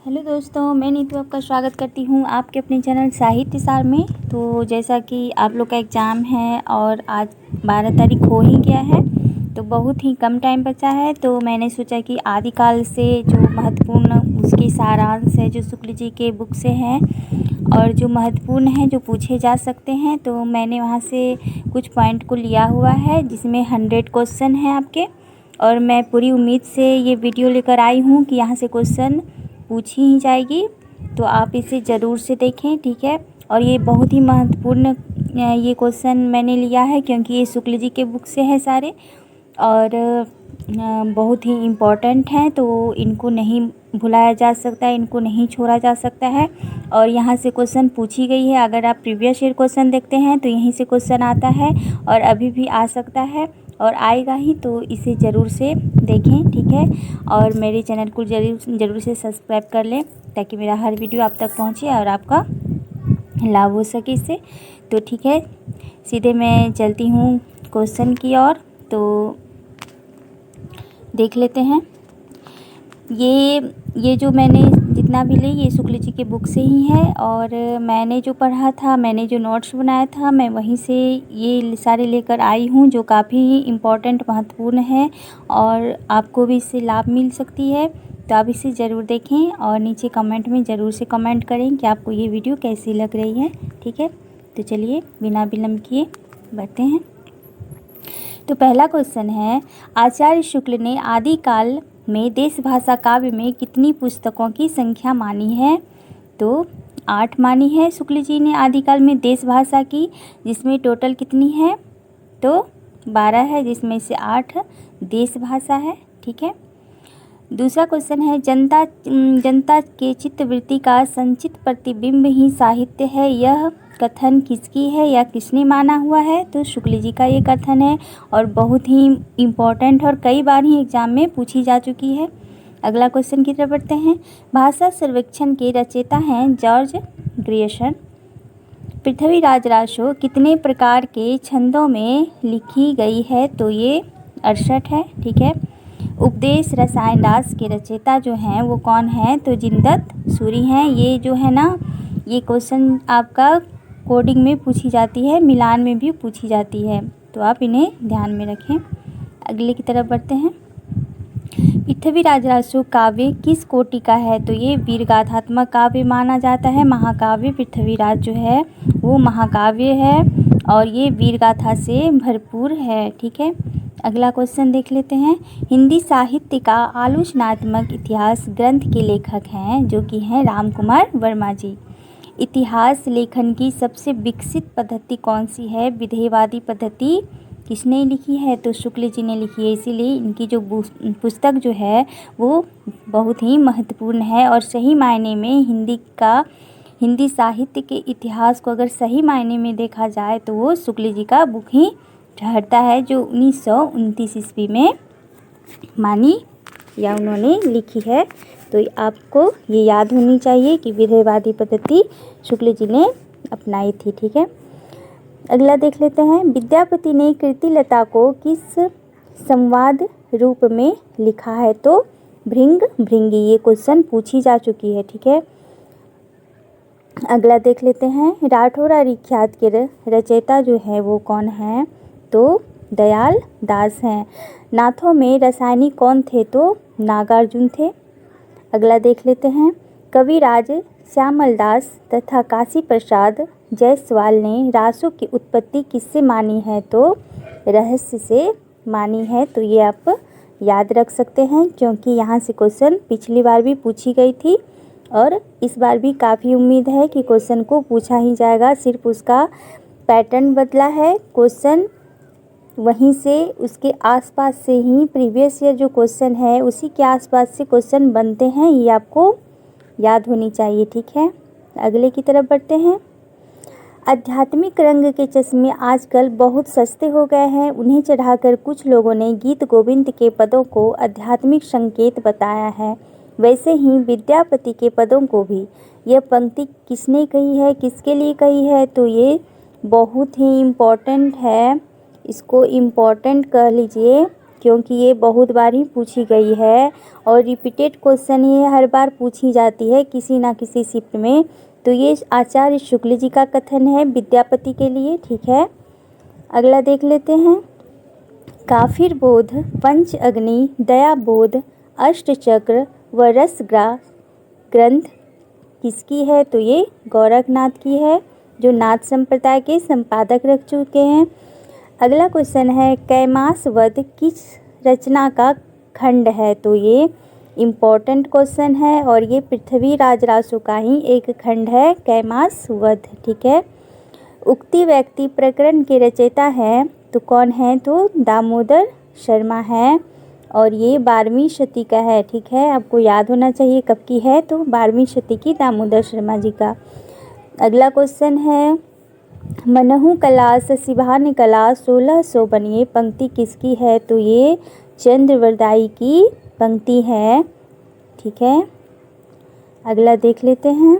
Hello दोस्तों, मैं नीतू आपका स्वागत करती हूँ आपके अपने चैनल साहित्य सार में। तो जैसा कि आप लोग का एग्ज़ाम है और आज 12 तारीख हो ही गया है, तो बहुत ही कम टाइम बचा है। तो मैंने सोचा कि आदिकाल से जो महत्वपूर्ण उसके सारांश है जो शुक्ल जी के बुक से हैं और जो महत्वपूर्ण हैं जो पूछे जा सकते हैं, तो मैंने वहाँ से कुछ पॉइंट को लिया हुआ है जिसमें 100 क्वेश्चन हैं आपके। और मैं पूरी उम्मीद से ये वीडियो लेकर आई हूँ कि यहाँ से क्वेश्चन पूछी ही जाएगी, तो आप इसे ज़रूर से देखें, ठीक है। और ये बहुत ही महत्वपूर्ण ये क्वेश्चन मैंने लिया है क्योंकि ये शुक्ल जी के बुक से है सारे और बहुत ही इम्पोर्टेंट हैं, तो इनको नहीं भुलाया जा सकता है, इनको नहीं छोड़ा जा सकता है। और यहाँ से क्वेश्चन पूछी गई है। अगर आप प्रीवियस ईयर क्वेश्चन देखते हैं तो यहीं से क्वेश्चन आता है और अभी भी आ सकता है और आएगा ही, तो इसे ज़रूर से देखें, ठीक है। और मेरे चैनल को ज़रूर से सब्सक्राइब कर लें ताकि मेरा हर वीडियो आप तक पहुंचे और आपका लाभ हो सके इससे। तो ठीक है, सीधे मैं चलती हूँ क्वेश्चन की ओर। तो देख लेते हैं। ये जो मैंने जितना भी ली ये शुक्ल जी के बुक से ही है और मैंने जो पढ़ा था, मैंने जो नोट्स बनाया था, मैं वहीं से ये सारे लेकर आई हूँ जो काफ़ी इम्पोर्टेंट महत्वपूर्ण है और आपको भी इससे लाभ मिल सकती है। तो आप इसे ज़रूर देखें और नीचे कमेंट में ज़रूर से कमेंट करें कि आपको ये वीडियो कैसी लग रही है, ठीक है। तो चलिए बिना विलम्ब किए बढ़ते हैं। तो पहला क्वेश्चन है, आचार्य शुक्ल ने आदिकाल में देश भाषा काव्य में कितनी पुस्तकों की संख्या मानी है? तो 8 मानी है शुक्ल जी ने आदिकाल में देश भाषा की, जिसमें टोटल कितनी है? तो 12 है, जिसमें से 8 देश भाषा है, ठीक है। दूसरा क्वेश्चन है, जनता के चित्तवृत्ति का संचित प्रतिबिंब ही साहित्य है, यह कथन किसकी है या किसने माना हुआ है? तो शुक्ल जी का ये कथन है और बहुत ही इम्पोर्टेंट और कई बार ही एग्जाम में पूछी जा चुकी है। अगला क्वेश्चन की तरफ बढ़ते हैं। भाषा सर्वेक्षण के रचयिता हैं जॉर्ज ग्रियर्सन। पृथ्वीराज रासो कितने प्रकार के छंदों में लिखी गई है? तो ये 68 है, ठीक है। उपदेश रसायन रास के रचयिता जो हैं वो कौन है? तो जिनदत्त सूरी हैं। ये जो है ना, ये क्वेश्चन आपका कोडिंग में पूछी जाती है, मिलान में भी पूछी जाती है, तो आप इन्हें ध्यान में रखें। अगले की तरफ बढ़ते हैं। पृथ्वीराज रासो काव्य किस कोटि का है? तो ये वीरगाथात्मक काव्य माना जाता है। महाकाव्य पृथ्वीराज जो है वो महाकाव्य है और ये वीरगाथा से भरपूर है, ठीक है। अगला क्वेश्चन देख लेते हैं। हिंदी साहित्य का आलोचनात्मक इतिहास ग्रंथ के लेखक हैं जो कि हैं राम कुमार वर्मा जी। इतिहास लेखन की सबसे विकसित पद्धति कौन सी है? विधेयवादी पद्धति किसने लिखी है? तो शुक्ल जी ने लिखी है, इसीलिए इनकी जो पुस्तक जो है वो बहुत ही महत्वपूर्ण है और सही मायने में हिंदी साहित्य के इतिहास को अगर सही मायने में देखा जाए तो वो शुक्ल जी का बुक ही ठहरता है, जो 1929 ईस्वी में मानी या उन्होंने लिखी है। तो आपको ये याद होनी चाहिए कि विधेयवादी पद्धति शुक्ल जी ने अपनाई थी, ठीक है। अगला देख लेते हैं। विद्यापति ने कृतिलता को किस संवाद रूप में लिखा है? तो भृंग भृंगी, ये क्वेश्चन पूछी जा चुकी है, ठीक है। अगला देख लेते हैं। राठौरा ख्यात के रचयिता जो है वो कौन है? तो दयाल दास हैं। नाथों में रसायनी कौन थे? तो नागार्जुन थे। अगला देख लेते हैं। कविराज श्यामल दास तथा काशी प्रसाद जायसवाल ने रासों की उत्पत्ति किससे मानी है? तो रहस्य से मानी है। तो ये आप याद रख सकते हैं क्योंकि यहाँ से क्वेश्चन पिछली बार भी पूछी गई थी और इस बार भी काफ़ी उम्मीद है कि क्वेश्चन को पूछा ही जाएगा। सिर्फ उसका पैटर्न बदला है, क्वेश्चन वहीं से उसके आसपास से ही प्रीवियस ईयर जो क्वेश्चन है उसी के आसपास से क्वेश्चन बनते हैं, ये आपको याद होनी चाहिए, ठीक है। अगले की तरफ बढ़ते हैं। आध्यात्मिक रंग के चश्मे आजकल बहुत सस्ते हो गए हैं, उन्हें चढ़ाकर कुछ लोगों ने गीत गोविंद के पदों को आध्यात्मिक संकेत बताया है, वैसे ही विद्यापति के पदों को भी। यह पंक्ति किसने कही है, किसके लिए कही है? तो ये बहुत ही इम्पोर्टेंट है, इसको इम्पोर्टेंट कह लीजिए। क्योंकि ये बहुत बार ही पूछी गई है और रिपीटेड क्वेश्चन ये हर बार पूछी जाती है किसी ना किसी शिफ्ट में। तो ये आचार्य शुक्ल जी का कथन है विद्यापति के लिए। ठीक है, अगला देख लेते हैं। काफिर बोध, पंच अग्नि, दया बोध, अष्टचक्र व ग्रंथ किसकी है? तो ये गोरखनाथ की है, जो नाथ संप्रदाय के संपादक रह चुके हैं। अगला क्वेश्चन है कैमास वध किस रचना का खंड है? तो ये इम्पोर्टेंट क्वेश्चन है और ये पृथ्वीराज रासो का ही एक खंड है, कैमास वध। ठीक है, उक्ति व्यक्ति प्रकरण के रचयिता हैं तो कौन है? तो दामोदर शर्मा है और ये 12वीं शती का है। ठीक है, आपको याद होना चाहिए कब की है, तो 12वीं शती की दामोदर शर्मा जी का। अगला क्वेश्चन है मनहु कलास सिभान कला 1600 बनिए पंक्ति किसकी है? तो ये चंद्रवरदाई की पंक्ति है। ठीक है, अगला देख लेते हैं।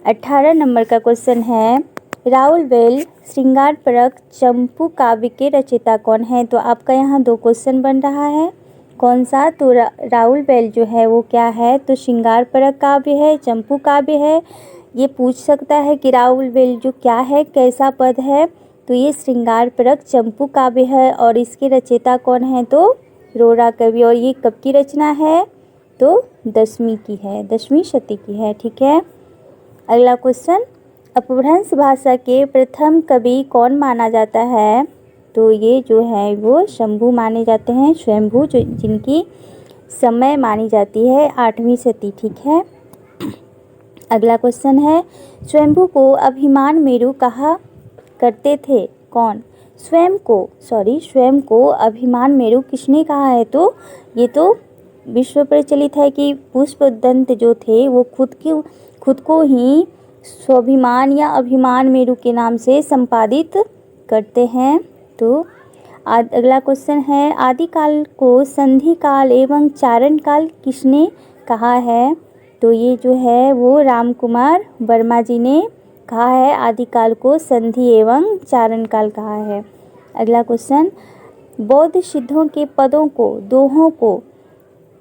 18 नंबर का क्वेश्चन है राउल वेल श्रृंगार परक चंपू काव्य के रचयिता कौन है? तो आपका यहाँ 2 क्वेश्चन बन रहा है, कौन सा? तो राउल वेल जो है वो क्या है? तो श्रृंगार परक काव्य है, चंपू काव्य है। ये पूछ सकता है कि राउल वेल जो क्या है, कैसा पद है? तो ये श्रृंगार परक चंपू काव्य है और इसके रचयिता कौन है? तो रोरा कवि। और ये कब की रचना है? तो 10वीं की है, 10वीं शती की है। ठीक है, अगला क्वेश्चन अपभ्रंश भाषा के प्रथम कवि कौन माना जाता है? तो ये जो है वो शंभु माने जाते हैं, स्वयंभू, जो जिनकी समय मानी जाती है 8वीं शती। ठीक है, अगला क्वेश्चन है स्वयंभू को अभिमान मेरु कहा करते थे कौन? स्वयं को अभिमान मेरु किसने कहा है? तो ये तो विश्व प्रचलित है कि पुष्पदंत जो थे वो खुद को ही स्वाभिमान या अभिमान मेरु के नाम से संपादित करते हैं। तो अगला क्वेश्चन है आदिकाल को संधि काल एवं चारण काल किसने कहा है? तो ये जो है वो रामकुमार वर्मा जी ने कहा है, आदिकाल को संधि एवं चारण काल कहा है। अगला क्वेश्चन बौद्ध सिद्धों के पदों को दोहों को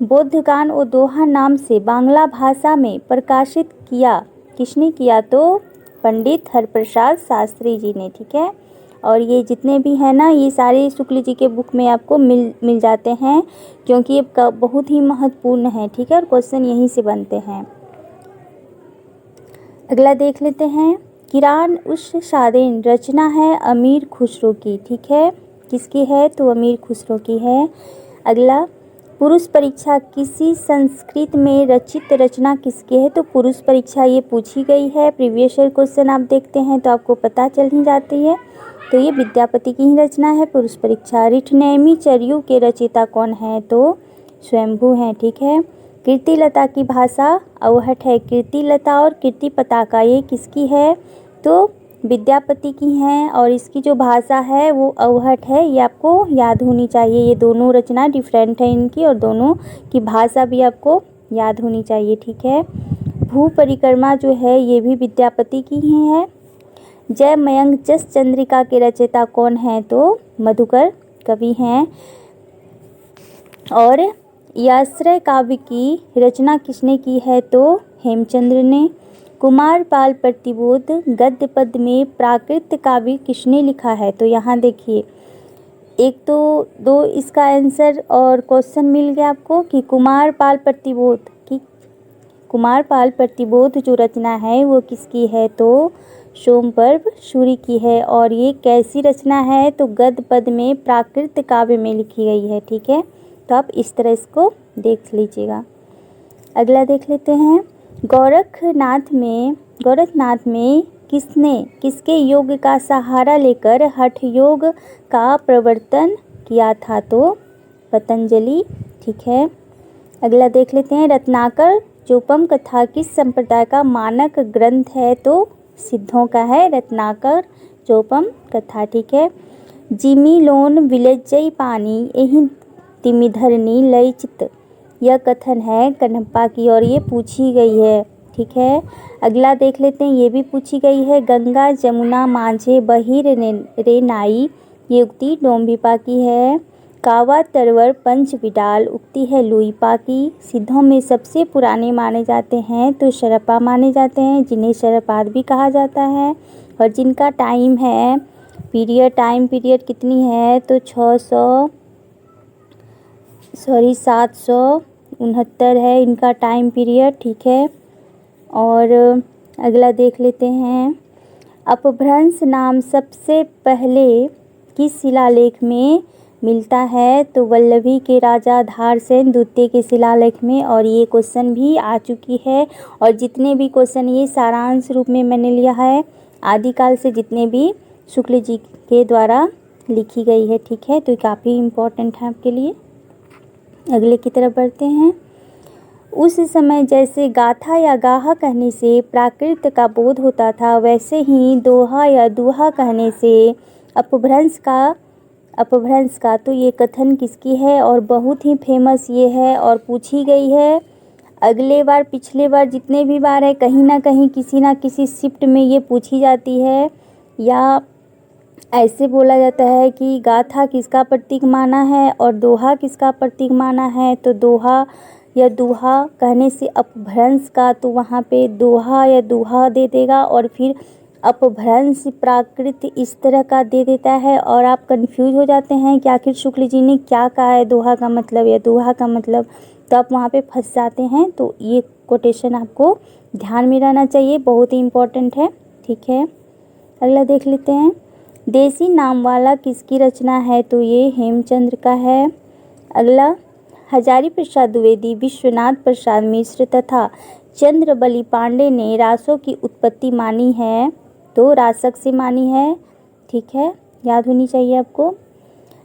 बौद्धगान और दोहा नाम से बांग्ला भाषा में प्रकाशित किया किसने किया? तो पंडित हरप्रसाद शास्त्री जी ने। ठीक है, और ये जितने भी हैं ना ये सारे शुक्ल जी के बुक में आपको मिल जाते हैं, क्योंकि ये बहुत ही महत्वपूर्ण है। ठीक है, और क्वेश्चन यहीं से बनते हैं। अगला देख लेते हैं किरान उश शादेन रचना है अमीर खुसरो की। ठीक है, किसकी है? तो अमीर खुसरो की है। अगला पुरुष परीक्षा किसी संस्कृत में रचित रचना किसकी है? तो पुरुष परीक्षा ये पूछी गई है, प्रीवियस ईयर क्वेश्चन आप देखते हैं तो आपको पता चल ही जाती है। तो ये विद्यापति की ही रचना है पुरुष परीक्षा। रिठनेमी चर्यू के रचयिता कौन है? तो स्वयंभू हैं। ठीक है, कीर्तिलता की भाषा अवहट है। कीर्तिलता और कीर्ति पताका ये किसकी है? तो विद्यापति की हैं और इसकी जो भाषा है वो अवहट है, ये आपको याद होनी चाहिए। ये दोनों रचना डिफरेंट है इनकी और दोनों की भाषा भी आपको याद होनी चाहिए। ठीक है, भू परिक्रमा जो है ये भी विद्यापति की ही है। जय मयंक जस चंद्रिका के रचयिता कौन है? तो मधुकर कवि हैं। और याश्रय काव्य की रचना किसने की है? तो हेमचंद्र ने। कुमारपाल प्रतिबोध गद्य पद में प्राकृत काव्य किसने लिखा है? तो यहाँ देखिए एक तो 2 इसका आंसर और क्वेश्चन मिल गया आपको कि कुमारपाल प्रतिबोध जो रचना है वो किसकी है? तो सोमपर्व सूरी की है। और ये कैसी रचना है? तो गद्य पद में प्राकृत काव्य में लिखी गई है। ठीक है, तो आप इस तरह इसको देख लीजिएगा। अगला देख लेते हैं गोरखनाथ में किसके योग का सहारा लेकर हठ योग का प्रवर्तन किया था? तो पतंजलि। ठीक है, अगला देख लेते हैं रत्नाकर चोपम कथा किस संप्रदाय का मानक ग्रंथ है? तो सिद्धों का है रत्नाकर चोपम कथा। ठीक है, जिमी लोन विलेजई पानी एहि तिमिधरनी लयचित यह कथन है कन्हप्पा की और ये पूछी गई है। ठीक है, अगला देख लेते हैं, ये भी पूछी गई है गंगा जमुना माझे बही रे नाई, ये उक्ति डोम्भिपा की है। कावा तरवर पंच विडाल उगती है लुई पाकी। सिद्धों में सबसे पुराने माने जाते हैं तो शरपा माने जाते हैं, जिन्हें शरपाद भी कहा जाता है। और जिनका टाइम है टाइम पीरियड कितनी है तो 769 है इनका टाइम पीरियड, ठीक है। और अगला देख लेते हैं, अपभ्रंश नाम सबसे पहले किस शिलालेख में मिलता है तो वल्लभी के राजा धारसेन द्वितीय के शिलालेख में। और ये क्वेश्चन भी आ चुकी है। और जितने भी क्वेश्चन ये सारांश रूप में मैंने लिया है आदिकाल से, जितने भी शुक्ल जी के द्वारा लिखी गई है, ठीक है। तो ये काफ़ी इम्पोर्टेंट है आपके लिए। अगले की तरफ बढ़ते हैं। उस समय जैसे गाथा या गाहा कहने से प्राकृत का बोध होता था, वैसे ही दोहा या दुहा कहने से अपभ्रंश का तो ये कथन किसकी है और बहुत ही फेमस ये है और पूछी गई है अगले बार, पिछले बार, जितने भी बार है, कहीं ना कहीं किसी ना किसी शिफ्ट में ये पूछी जाती है। या ऐसे बोला जाता है कि गाथा किसका प्रतीक माना है और दोहा किसका प्रतीक माना है। तो दोहा या दुहा कहने से अपभ्रंश का तो वहाँ पे दोहा या दुहा दे देगा, और फिर अपभ्रंश प्राकृत इस तरह का दे देता है और आप कंफ्यूज हो जाते हैं कि आखिर शुक्ल जी ने क्या कहा है, दोहा का मतलब या दुहा का मतलब, तो आप वहाँ पे फंस जाते हैं। तो ये कोटेशन आपको ध्यान में रहना चाहिए, बहुत ही इम्पोर्टेंट है, ठीक है। अगला देख लेते हैं, देसी नाम वाला किसकी रचना है तो ये हेमचंद्र का है। अगला, हजारी प्रसाद द्विवेदी, विश्वनाथ प्रसाद मिश्र तथा चंद्रबली पांडे ने रासों की उत्पत्ति मानी है तो रासक से मानी है, ठीक है, याद होनी चाहिए आपको।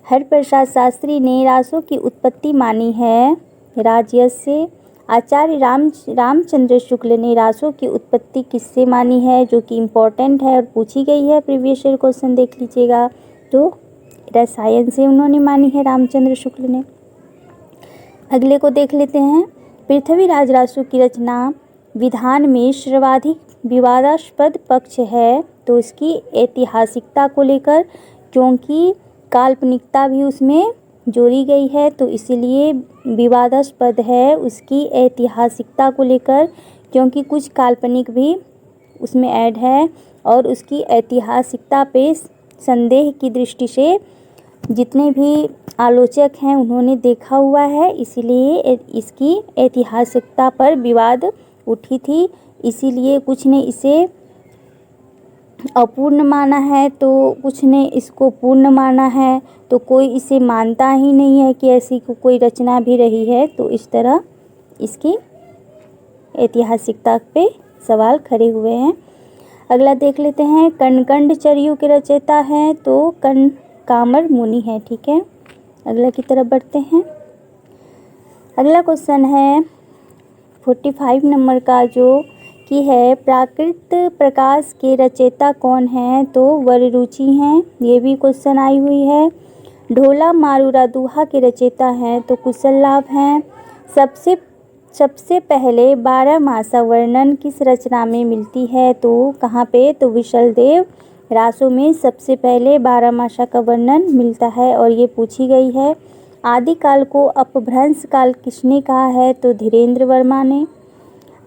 हरप्रसाद शास्त्री ने रासों की उत्पत्ति मानी है राजयश से। आचार्य रामचंद्र शुक्ल ने रासों की उत्पत्ति किससे मानी है, जो कि इम्पोर्टेंट है और पूछी गई है, प्रीवियस ईयर क्वेश्चन देख लीजिएगा। तो रसायन से उन्होंने मानी है रामचंद्र शुक्ल ने। अगले को देख लेते हैं, पृथ्वीराज रासों की रचना विधान में सर्वाधिक विवादास्पद पक्ष है तो इसकी ऐतिहासिकता को लेकर, क्योंकि काल्पनिकता भी उसमें जोड़ी गई है तो इसीलिए विवादास्पद है उसकी ऐतिहासिकता को लेकर, क्योंकि कुछ काल्पनिक भी उसमें ऐड है और उसकी ऐतिहासिकता पे संदेह की दृष्टि से जितने भी आलोचक हैं उन्होंने देखा हुआ है, इसीलिए इसकी ऐतिहासिकता पर विवाद उठी थी। इसीलिए कुछ ने इसे अपूर्ण माना है तो कुछ ने इसको पूर्ण माना है, तो कोई इसे मानता ही नहीं है कि ऐसी कोई रचना भी रही है। तो इस तरह इसकी ऐतिहासिकता पे सवाल खड़े हुए हैं। अगला देख लेते हैं, कणकंड चर्यू के रचयिता हैं तो कामर मुनि है, ठीक है। अगला की तरफ बढ़ते हैं। अगला क्वेश्चन है 45 नंबर का, जो कि है प्राकृत प्रकाश के रचयिता कौन है तो वररुचि हैं, ये भी क्वेश्चन आई हुई है। ढोला मारूरा दुहा के रचयिता हैं तो कुशल लाभ हैं। सबसे पहले 12 मासा वर्णन किस रचना में मिलती है तो कहाँ पे तो विशल देव रासों में सबसे पहले 12 मासा का वर्णन मिलता है और ये पूछी गई है। आदिकाल को अपभ्रंश काल किसने कहा है तो धीरेन्द्र वर्मा ने।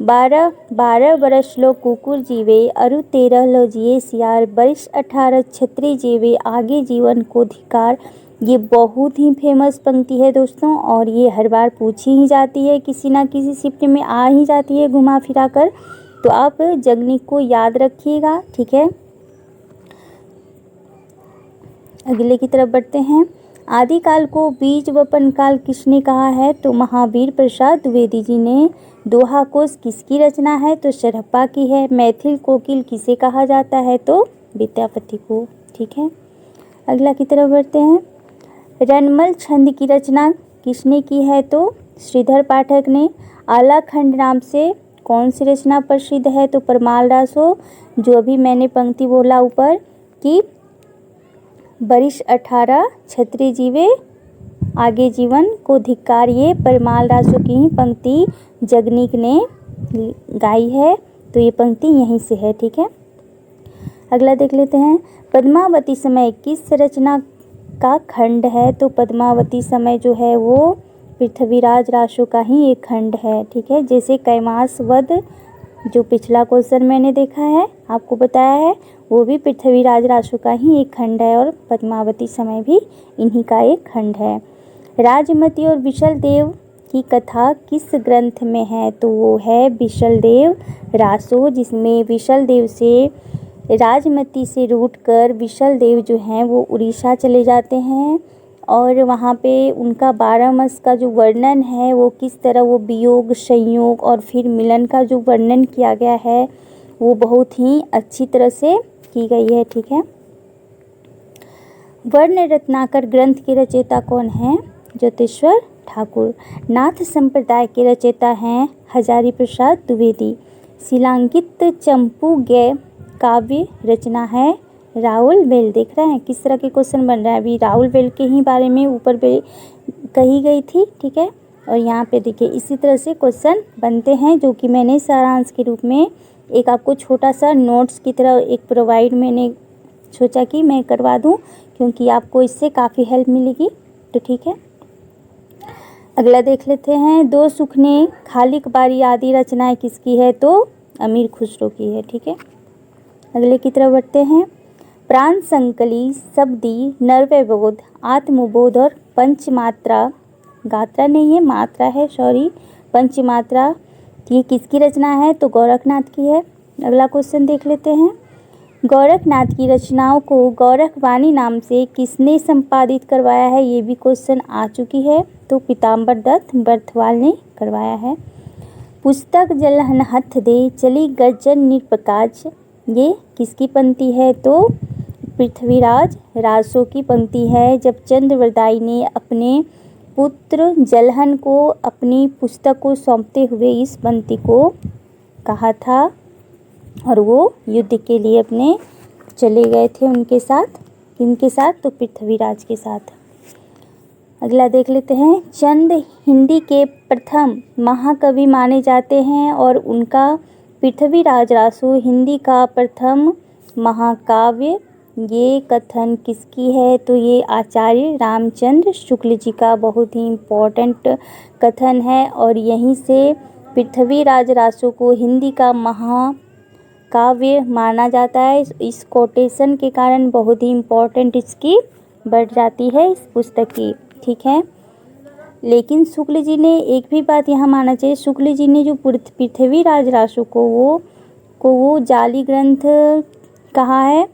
12 बरस लो कुकुर जीवे अरु 13 लो जिए सियार, बरिस 18 छत्री जीवे आगे जीवन को धिकार। ये बहुत ही फेमस पंक्ति है दोस्तों, और ये हर बार पूछी ही जाती है, किसी ना किसी शिफ्ट में आ ही जाती है घुमा फिरा कर, तो आप जगनिक को याद रखिएगा, ठीक है। अगले की तरफ बढ़ते हैं। आदिकाल को बीज वपन काल किसने कहा है तो महावीर प्रसाद द्विवेदी जी ने। दोहा कोश किसकी रचना है तो शरप्पा की है। मैथिल कोकिल किसे कहा जाता है तो विद्यापति को, ठीक है। अगला की तरफ बढ़ते हैं। रनमल छंद की रचना किसने की है तो श्रीधर पाठक ने। आलाखंड नाम से कौन सी रचना प्रसिद्ध है तो परमाल रासो, जो अभी मैंने पंक्ति बोला ऊपर कि बरिस 18 छत्री जीवे आगे जीवन को धिक्कार, ये परमाल रासो की ही पंक्ति जगनिक ने गाई है, तो ये पंक्ति यहीं से है, ठीक है। अगला देख लेते हैं। पद्मावती समय किस रचना का खंड है, तो पद्मावती समय जो है वो पृथ्वीराज रासो का ही एक खंड है। ठीक है, जैसे कैमास वध जो पिछला क्वेश्चन मैंने देखा है, आपको बताया है, वो भी पृथ्वीराज रासो का ही एक खंड है और पद्मावती समय भी इन्हीं का एक खंड है। राजमती और विशलदेव की कथा किस ग्रंथ में है, तो वो है विशलदेव रासो, जिसमें विशलदेव से राजमती से रूठकर विशलदेव जो हैं वो उड़ीसा चले जाते हैं और वहाँ पे उनका 12 मास का जो वर्णन है वो किस तरह वो वियोग, संयोग और फिर मिलन का जो वर्णन किया गया है वो बहुत ही अच्छी तरह से की गई है। ठीक है, वर्ण रत्नाकर ग्रंथ के रचयिता कौन हैं? ज्योतिश्वर ठाकुर। नाथ संप्रदाय के रचयिता हैं हजारी प्रसाद द्विवेदी। शिलांकित चंपू गय काव्य रचना है राहुल बेल। देख रहे हैं किस तरह के क्वेश्चन बन रहा है, अभी राहुल बेल के ही बारे में ऊपर पे कही गई थी। ठीक है, और यहाँ पे देखिए इसी तरह से क्वेश्चन बनते हैं, जो कि मैंने सारांश के रूप में एक आपको छोटा सा नोट्स की तरह एक प्रोवाइड मैंने सोचा कि मैं करवा दूं, क्योंकि आपको इससे काफ़ी हेल्प मिलेगी। तो ठीक है, अगला देख लेते हैं। दो सुखने, खालिक बारी आदि रचनाएं किसकी है, तो अमीर खुसरो की है। ठीक है, अगले की तरफ बढ़ते हैं। प्राण संकली, शब्दी, नर्वयबोध, आत्मबोध और पंचमात्रा, गात्रा नहीं है मात्रा है, सॉरी, पंचमात्रा, ये किसकी रचना है, तो गोरखनाथ की है। अगला क्वेश्चन देख लेते हैं। गोरखनाथ की रचनाओं को गोरखवाणी नाम से किसने संपादित करवाया है, ये भी क्वेश्चन आ चुकी है, तो पीताम्बर दत्त बर्थवाल ने करवाया है। पुस्तक जलहन हथ दे चली गर्जन निरपकाज, ये किसकी पंक्ति है, तो पृथ्वीराज रासो की पंक्ति है। जब चंद्रवरदाई ने अपने पुत्र जलहन को अपनी पुस्तक को सौंपते हुए इस पंक्ति को कहा था और वो युद्ध के लिए अपने चले गए थे उनके साथ, किनके साथ, तो पृथ्वीराज के साथ। अगला देख लेते हैं। चंद हिंदी के प्रथम महाकवि माने जाते हैं और उनका पृथ्वीराज रासो हिंदी का प्रथम महाकाव्य, ये कथन किसकी है, तो ये आचार्य रामचंद्र शुक्ल जी का बहुत ही इम्पोर्टेंट कथन है और यहीं से पृथ्वीराज रासो को हिंदी का महाकाव्य माना जाता है। इस कोटेशन के कारण बहुत ही इम्पोर्टेंट इसकी बढ़ जाती है इस पुस्तक की। ठीक है, लेकिन शुक्ल जी ने एक भी बात यहाँ मानना चाहिए, शुक्ल जी ने जो पृथ्वीराज रासो को वो जाली ग्रंथ कहा है,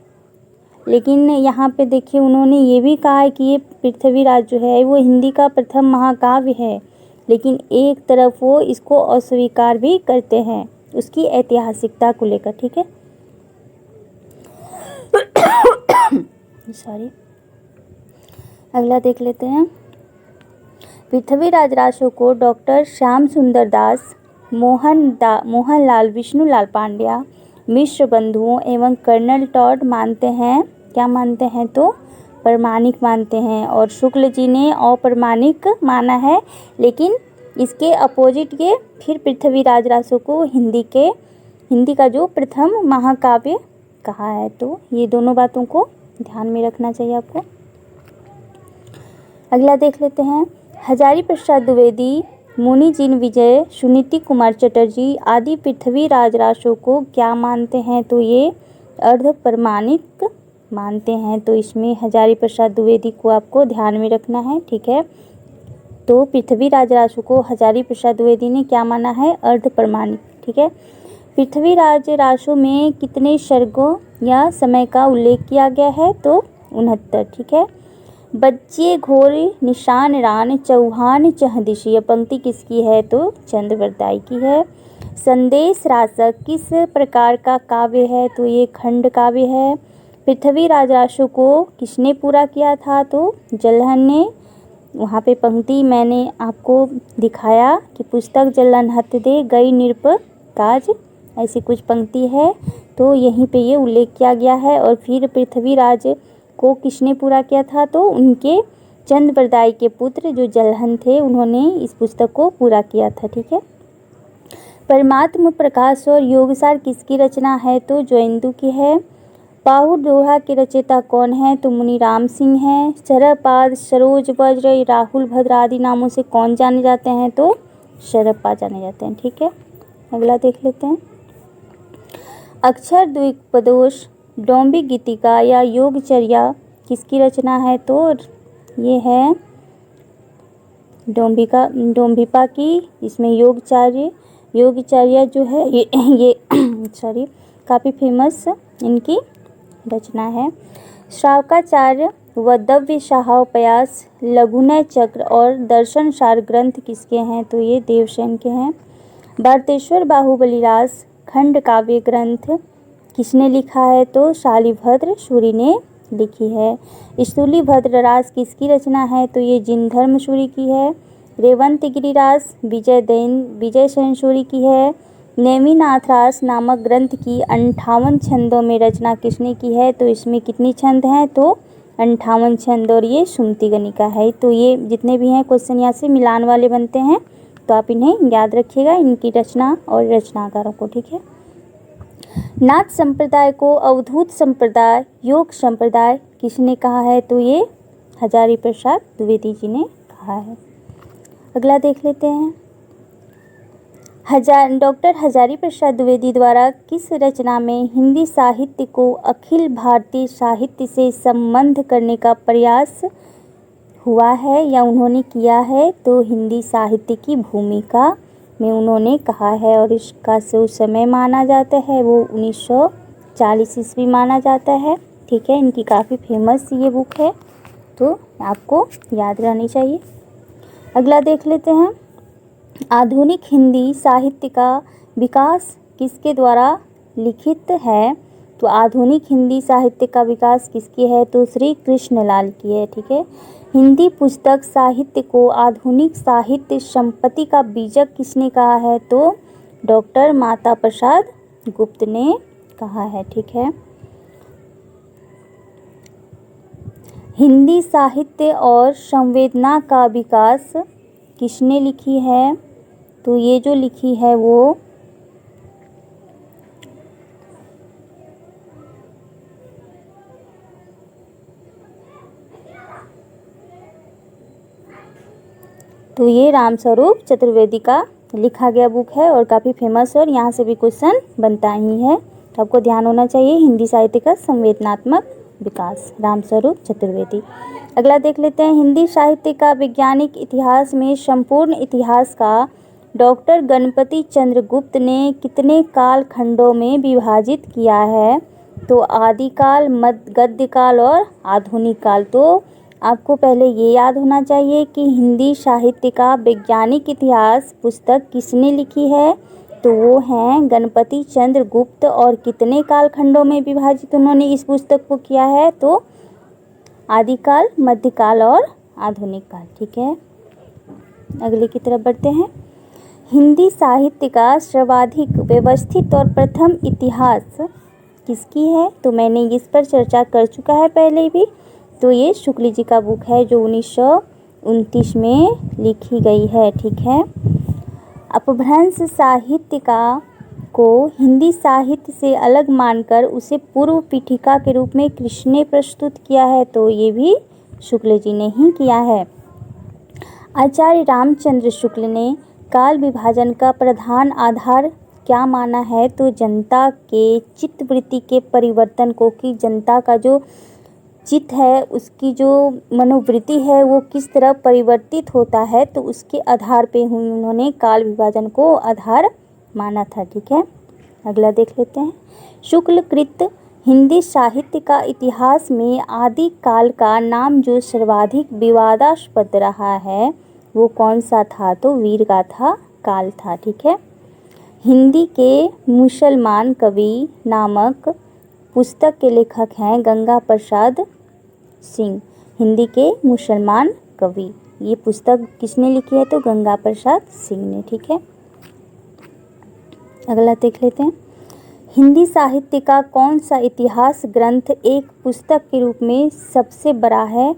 लेकिन यहाँ पे देखिए उन्होंने ये भी कहा है कि ये पृथ्वीराज जो है वो हिंदी का प्रथम महाकाव्य है, लेकिन एक तरफ वो इसको अस्वीकार भी करते हैं उसकी ऐतिहासिकता को लेकर। ठीक है, सॉरी, अगला देख लेते हैं। पृथ्वीराज रासो को डॉक्टर श्याम सुंदर दास, मोहनलाल विष्णुलाल पांड्या, मिश्र बंधुओं एवं कर्नल टॉड मानते हैं, क्या मानते हैं, तो प्रमाणिक मानते हैं, और शुक्ल जी ने अप्रमाणिक माना है, लेकिन इसके अपोजिट ये फिर पृथ्वीराज रासो को हिंदी का जो प्रथम महाकाव्य कहा है। तो ये दोनों बातों को ध्यान में रखना चाहिए आपको। अगला देख लेते हैं। हजारी प्रसाद द्विवेदी, मुनिजिन विजय, सुनीति कुमार चटर्जी आदि पृथ्वीराज रासो को क्या मानते हैं, तो ये अर्ध प्रमाणिक मानते हैं। तो इसमें हजारी प्रसाद द्विवेदी को आपको ध्यान में रखना है। ठीक है, तो पृथ्वीराज रासो को हजारी प्रसाद द्विवेदी ने क्या माना है, अर्ध प्रमाणिक। ठीक है, पृथ्वीराज रासो में कितने सर्गों या समय का उल्लेख किया गया है, तो 69। ठीक है, बच्चे घोर निशान रान चौहान चहदिशी, यह पंक्ति किसकी है, तो चंद्रवरदाई की है। संदेश रासक किस प्रकार का काव्य है, तो ये खंड काव्य है। पृथ्वीराज रासो को किसने पूरा किया था, तो जलहन ने। वहाँ पे पंक्ति मैंने आपको दिखाया कि पुस्तक जलहन हथ दे गई निरप काज, ऐसी कुछ पंक्ति है, तो यहीं पे ये उल्लेख किया गया है। और फिर पृथ्वीराज को किसने पूरा किया था, तो उनके चंद्रवरदाई के पुत्र जो जलहन थे उन्होंने इस पुस्तक को पूरा किया था। ठीक है, परमात्म प्रकाश और योगसार किसकी रचना है, तो जयंतु की है। बाहु दोहा के रचयिता कौन है? तो मुनि राम सिंह हैं। शरपाद, सरोज वज्र, राहुल भद्र आदि नामों से कौन जाने जाते हैं? तो शरपा जाने जाते हैं। ठीक है, अगला देख लेते हैं। अक्षर द्विपदोष, डोम्बी गीतिका या योगचर्या किसकी रचना है? तो ये है डोम्बिपा की। इसमें योगचर्या जो है ये सॉरी काफ़ी फेमस इनकी रचना है। श्रावकाचार्य व दव्य शाहोपयास, लघुनय चक्र और दर्शन सार ग्रंथ किसके हैं? तो ये देवसेन के हैं। भारतेश्वर बाहुबली रास खंड काव्य ग्रंथ किसने लिखा है? तो शालिभद्र सूरि ने लिखी है। स्थूलीभद्र रास किसकी रचना है? तो ये जिनधर्म सूरि की है। रेवंतगिरि रास विजय सेन सूरि की है। नेमिनाथ रास नामक ग्रंथ की 58 छंदों में रचना किसने की है? तो इसमें कितनी छंद हैं? तो 58 छंद, और ये सुमति गणिका है। तो ये जितने भी हैं क्वेश्चन यहाँ से मिलान वाले बनते हैं, तो आप इन्हें याद रखिएगा, इनकी रचना और रचनाकारों को। ठीक है, नाथ संप्रदाय को अवधूत संप्रदाय, योग संप्रदाय किसने कहा है? तो ये हजारी प्रसाद द्विवेदी जी ने कहा है। अगला देख लेते हैं। डॉक्टर हजारी प्रसाद द्विवेदी द्वारा किस रचना में हिंदी साहित्य को अखिल भारतीय साहित्य से संबद्ध करने का प्रयास हुआ है या उन्होंने किया है? तो हिंदी साहित्य की भूमिका में उन्होंने कहा है, और इसका जो समय माना जाता है वो 1940 ईस्वी माना जाता है। ठीक है, इनकी काफ़ी फेमस ये बुक है, तो आपको याद रहनी चाहिए। अगला देख लेते हैं। आधुनिक हिंदी साहित्य का विकास किसके द्वारा लिखित है? तो आधुनिक हिंदी साहित्य का विकास किसकी है? तो श्री कृष्णलाल की है। ठीक है, हिंदी पुस्तक साहित्य को आधुनिक साहित्य संपत्ति का बीजक किसने कहा है? तो डॉक्टर माता प्रसाद गुप्त ने कहा है। ठीक है, हिंदी साहित्य और संवेदना का विकास किसने लिखी है? तो ये जो लिखी है वो ये रामस्वरूप चतुर्वेदी का लिखा गया बुक है, और काफ़ी फेमस है, और यहाँ से भी क्वेश्चन बनता ही है, तो आपको ध्यान होना चाहिए। हिंदी साहित्य का संवेदनात्मक विकास, रामस्वरूप चतुर्वेदी। अगला देख लेते हैं। हिंदी साहित्य का वैज्ञानिक इतिहास में संपूर्ण इतिहास का डॉक्टर गणपति चंद्र गुप्त ने कितने काल खंडों में विभाजित किया है? तो आदिकाल, गद्यकाल और आधुनिक काल। तो आपको पहले ये याद होना चाहिए कि हिंदी साहित्य का वैज्ञानिक इतिहास पुस्तक किसने लिखी है? तो वो हैं गणपति चंद्र गुप्त, और कितने कालखंडों में विभाजित उन्होंने इस पुस्तक को किया है? तो आदिकाल, मध्यकाल और आधुनिक काल। ठीक है, अगले की तरफ बढ़ते हैं। हिंदी साहित्य का सर्वाधिक व्यवस्थित और प्रथम इतिहास किसकी है? तो मैंने इस पर चर्चा कर चुका है पहले भी, तो ये शुक्ल जी का बुक है जो 1929 में लिखी गई है। ठीक है, अपभ्रंश साहित्य को हिंदी साहित्य से अलग मानकर उसे पूर्व पीठिका के रूप में किसने प्रस्तुत किया है? तो ये भी शुक्ल जी ने ही किया है। आचार्य रामचंद्र शुक्ल ने काल विभाजन का प्रधान आधार क्या माना है? तो जनता के चित्तवृत्ति के परिवर्तन को, कि जनता का जो चित्त है, उसकी जो मनोवृत्ति है वो किस तरह परिवर्तित होता है, तो उसके आधार पे उन्होंने काल विभाजन को आधार माना था। ठीक है, अगला देख लेते हैं। शुक्लकृत हिंदी साहित्य का इतिहास में आदि काल का नाम जो सर्वाधिक विवादास्पद रहा है वो कौन सा था? तो वीरगाथा काल था। ठीक है, हिंदी के मुसलमान कवि नामक पुस्तक के लेखक हैं गंगा प्रसाद सिंह। हिंदी के मुसलमान कवि, ये पुस्तक किसने लिखी है? तो गंगा प्रसाद सिंह ने। ठीक है, अगला देख लेते हैं। हिंदी साहित्य का कौन सा इतिहास ग्रंथ एक पुस्तक के रूप में सबसे बड़ा है?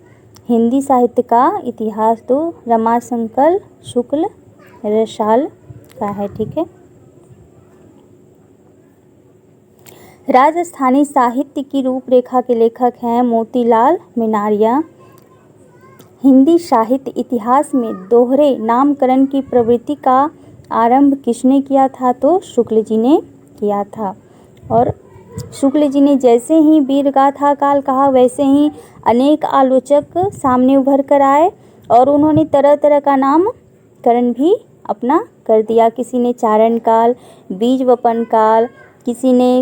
हिंदी साहित्य का इतिहास तो रमाशंकर शुक्ल रसाल का है। ठीक है, राजस्थानी साहित्य की रूपरेखा के लेखक हैं मोतीलाल मेनारिया। हिंदी साहित्य इतिहास में दोहरे नामकरण की प्रवृत्ति का आरंभ किसने किया था? तो शुक्ल जी ने किया था। और शुक्ल जी ने जैसे ही वीरगाथा काल कहा वैसे ही अनेक आलोचक सामने उभर कर आए और उन्होंने तरह तरह का नामकरण भी अपना कर दिया। किसी ने चारण काल, बीज वपन काल, किसी ने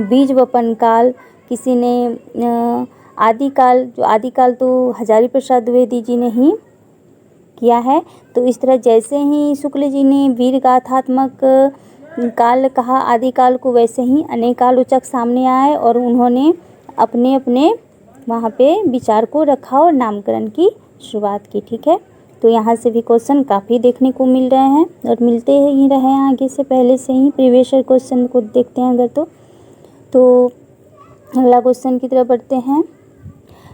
बीज वपन काल, किसी ने आदिकाल, जो आदिकाल तो हजारी प्रसाद द्विवेदी जी ने ही किया है। तो इस तरह जैसे ही शुक्ल जी ने वीरगाथात्मक काल कहा आदिकाल को, वैसे ही अनेक आलोचक सामने आए और उन्होंने अपने अपने वहाँ पे विचार को रखा और नामकरण की शुरुआत की। ठीक है, तो यहाँ से भी क्वेश्चन काफ़ी देखने को मिल रहे हैं और मिलते ही रहे हैं आगे से, पहले से ही प्रीवियस ईयर क्वेश्चन को देखते हैं अगर तो अगला क्वेश्चन की तरफ बढ़ते हैं।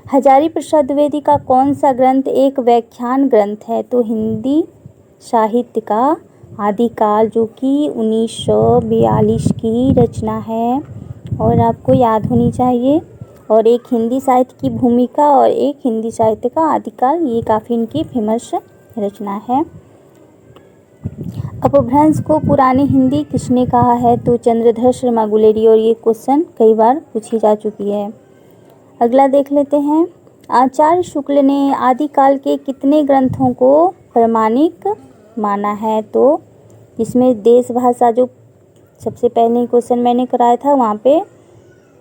हजारी प्रसाद द्विवेदी का कौन सा ग्रंथ एक व्याख्यान ग्रंथ है? तो हिंदी साहित्य का आदिकाल, जो कि 1942 की रचना है और आपको याद होनी चाहिए। और एक हिंदी साहित्य की भूमिका और एक हिंदी साहित्य का आदिकाल, ये काफ़ी इनकी फेमस रचना है। अपभ्रंश को पुरानी हिंदी किसने कहा है? तो चंद्रधर शर्मा गुलेरी, और ये क्वेश्चन कई बार पूछी जा चुकी है। अगला देख लेते हैं। आचार्य शुक्ल ने आदिकाल के कितने ग्रंथों को प्रामाणिक माना है? तो इसमें देश भाषा, जो सबसे पहले क्वेश्चन मैंने कराया था वहाँ पे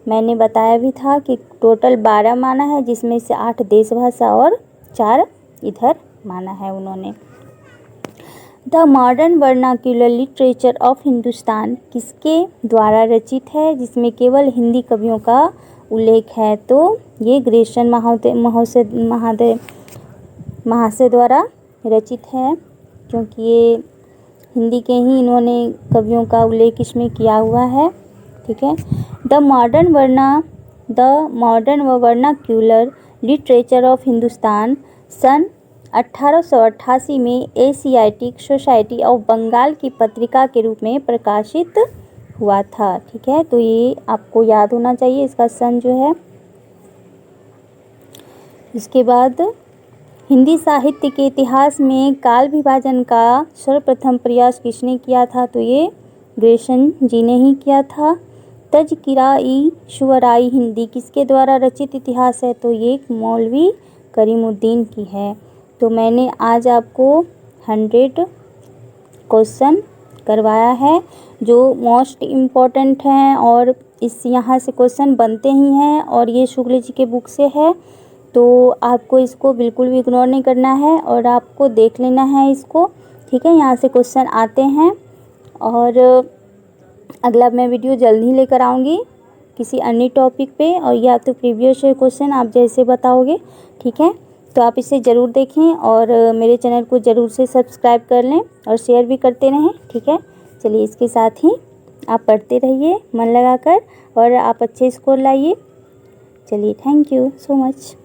मैंने बताया भी था कि टोटल 12 माना है, जिसमें से 8 देश भाषा और 4 इधर माना है उन्होंने। The modern vernacular literature of Hindustan किसके द्वारा रचित है, जिसमें केवल हिंदी कवियों का उल्लेख है? तो ये ग्रेसन महाशय द्वारा रचित है, क्योंकि ये हिंदी के ही इन्होंने कवियों का उल्लेख इसमें किया हुआ है। ठीक है, the modern vernacular literature of Hindustan सन 1888 में एशियाटिक सोसाइटी ऑफ बंगाल की पत्रिका के रूप में प्रकाशित हुआ था। ठीक है, तो ये आपको याद होना चाहिए इसका सन जो है। इसके बाद हिंदी साहित्य के इतिहास में काल विभाजन का सर्वप्रथम प्रयास किसने किया था? तो ये ग्रेसन जी ने ही किया था। तज़किरा-ई शुअराई हिंदी किसके द्वारा रचित इतिहास है? तो ये मौलवी करीमुद्दीन की है। तो मैंने आज आपको 100 क्वेश्चन करवाया है जो मोस्ट इम्पॉर्टेंट हैं और इस यहाँ से क्वेश्चन बनते ही हैं और ये शुक्ल जी के बुक से है, तो आपको इसको बिल्कुल भी इग्नोर नहीं करना है और आपको देख लेना है इसको। ठीक है, यहाँ से क्वेश्चन आते हैं और अगला मैं वीडियो जल्द ही लेकर आऊँगी किसी अन्य टॉपिक पे, और या तो प्रीवियस ईयर क्वेश्चन आप जैसे बताओगे। ठीक है, तो आप इसे ज़रूर देखें और मेरे चैनल को ज़रूर से सब्सक्राइब कर लें और शेयर भी करते रहें। ठीक है, चलिए इसके साथ ही आप पढ़ते रहिए मन लगाकर और आप अच्छे स्कोर लाइए। चलिए, थैंक यू सो मच।